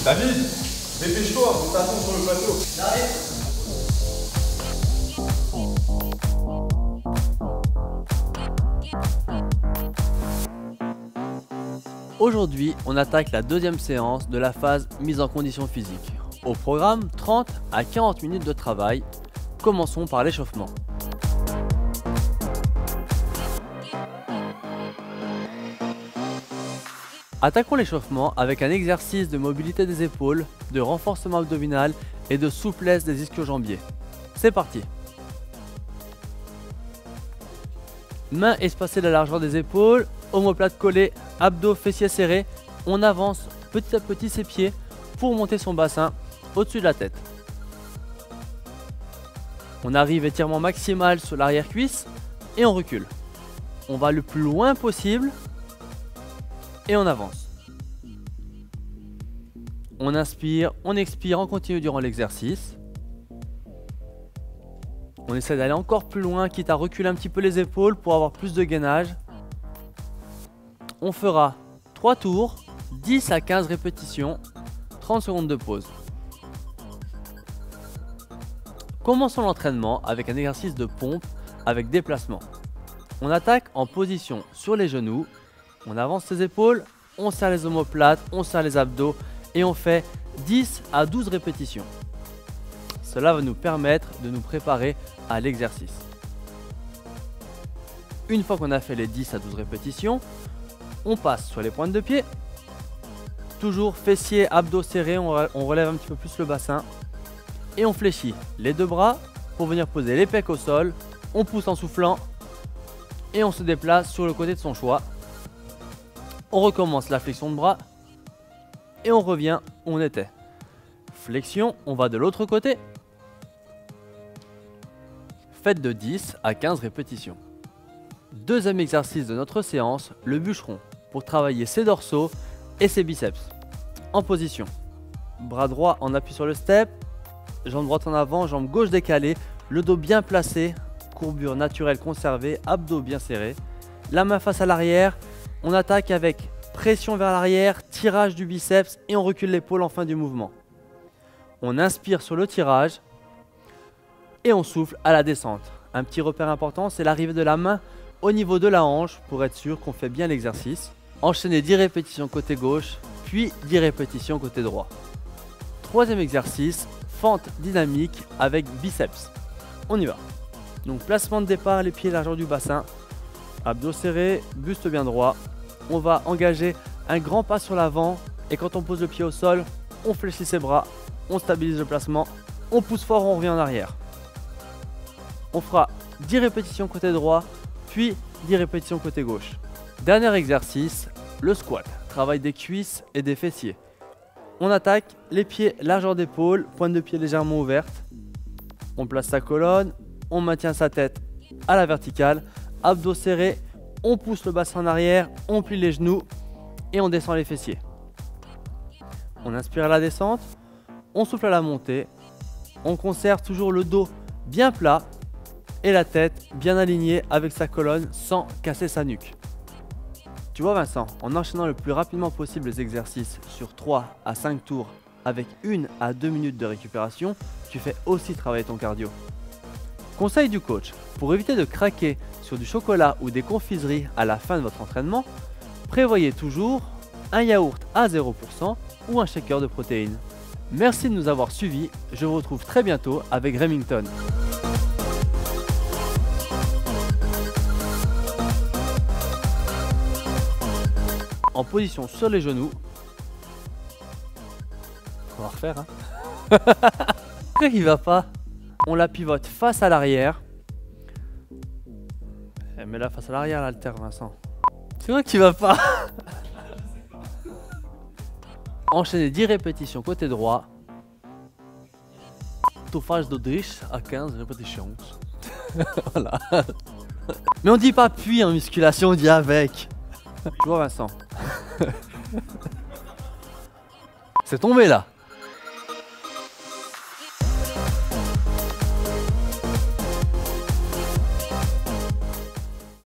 David, dépêche-toi, on t'attend sur le plateau. J'arrive. Aujourd'hui, on attaque la deuxième séance de la phase mise en condition physique. Au programme, 30 à 40 minutes de travail. Commençons par l'échauffement. Attaquons l'échauffement avec un exercice de mobilité des épaules, de renforcement abdominal et de souplesse des ischio-jambiers. C'est parti! Mains espacées de la largeur des épaules, omoplate collée, abdos, fessiers serrés. On avance petit à petit ses pieds pour monter son bassin au-dessus de la tête. On arrive étirement maximal sur l'arrière-cuisse et on recule. On va le plus loin possible et on avance. On inspire, on expire, on continue durant l'exercice. On essaie d'aller encore plus loin, quitte à reculer un petit peu les épaules pour avoir plus de gainage. On fera 3 tours, 10 à 15 répétitions, 30 secondes de pause. Commençons l'entraînement avec un exercice de pompe avec déplacement. On attaque en position sur les genoux, on avance ses épaules, on serre les omoplates, on serre les abdos et on fait 10 à 12 répétitions. Cela va nous permettre de nous préparer à l'exercice. Une fois qu'on a fait les 10 à 12 répétitions, on passe sur les pointes de pied. Toujours fessiers, abdos serrés, on relève un petit peu plus le bassin. Et on fléchit les deux bras pour venir poser les pecs au sol. On pousse en soufflant et on se déplace sur le côté de son choix. On recommence la flexion de bras et on revient où on était. Flexion, on va de l'autre côté. Faites de 10 à 15 répétitions. Deuxième exercice de notre séance, le bûcheron, pour travailler ses dorsaux et ses biceps. En position, bras droit en appui sur le step, jambe droite en avant, jambe gauche décalée, le dos bien placé, courbure naturelle conservée, abdos bien serrés. La main face à l'arrière, on attaque avec pression vers l'arrière, tirage du biceps et on recule l'épaule en fin du mouvement. On inspire sur le tirage et on souffle à la descente. Un petit repère important, c'est l'arrivée de la main au niveau de la hanche pour être sûr qu'on fait bien l'exercice. Enchaînez 10 répétitions côté gauche, puis 10 répétitions côté droit. Troisième exercice, fente dynamique avec biceps. On y va. Donc placement de départ, les pieds largeur du bassin, abdos serrés, buste bien droit. On va engager un grand pas sur l'avant et quand on pose le pied au sol, on fléchit ses bras, on stabilise le placement, on pousse fort, on revient en arrière. On fera 10 répétitions côté droit, puis 10 répétitions côté gauche. Dernier exercice, le squat. Travail des cuisses et des fessiers. On attaque les pieds largeur d'épaule, pointe de pied légèrement ouverte. On place sa colonne, on maintient sa tête à la verticale, abdos serrés, on pousse le bassin en arrière, on plie les genoux et on descend les fessiers. On inspire à la descente, on souffle à la montée, on conserve toujours le dos bien plat et la tête bien alignée avec sa colonne sans casser sa nuque. Tu vois Vincent, en enchaînant le plus rapidement possible les exercices sur 3 à 5 tours avec 1 à 2 minutes de récupération, tu fais aussi travailler ton cardio. Conseil du coach, pour éviter de craquer sur du chocolat ou des confiseries à la fin de votre entraînement, prévoyez toujours un yaourt à 0% ou un shaker de protéines. Merci de nous avoir suivis, je vous retrouve très bientôt avec Remington. En position sur les genoux. On va refaire hein. Pourquoi il va pas? On la pivote face à l'arrière. Mets-la face à l'arrière l'halter Vincent. C'est vrai que tu vas pas. Enchaînez 10 répétitions côté droit. Tu fais de 10 à 15 répétitions. Voilà. Mais on dit pas puis en musculation, on dit avec. Tu vois Vincent. C'est tombé là.